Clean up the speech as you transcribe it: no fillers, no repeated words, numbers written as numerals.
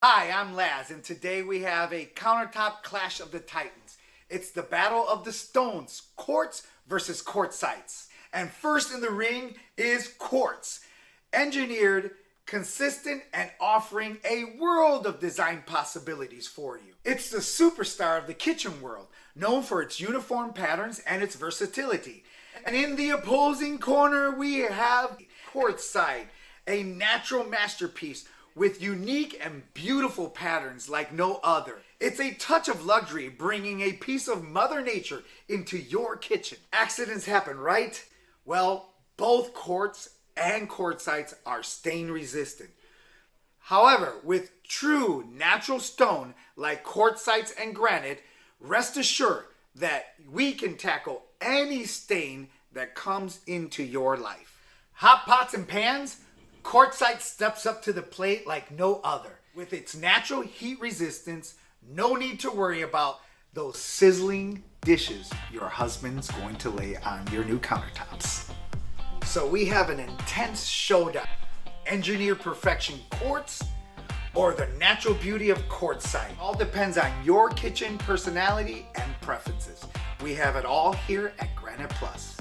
Hi, I'm Laz, and today we have a countertop clash of the titans. It's the battle of the stones, quartz versus quartzites. And first in the ring is quartz, engineered, consistent, and offering a world of design possibilities for you. It's the superstar of the kitchen world, known for its uniform patterns and its versatility. And in the opposing corner, we have quartzite, a natural masterpiece with unique and beautiful patterns like no other. It's a touch of luxury, bringing a piece of Mother Nature into your kitchen. Accidents happen, right? Well, both quartz and quartzites are stain resistant. However, with true natural stone like quartzites and granite, rest assured that we can tackle any stain that comes into your life. Hot pots and pans? Quartzite steps up to the plate like no other. With its natural heat resistance, no need to worry about those sizzling dishes your husband's going to lay on your new countertops. So we have an intense showdown. Engineered perfection quartz or the natural beauty of quartzite. All depends on your kitchen personality and preferences. We have it all here at Granite Plus.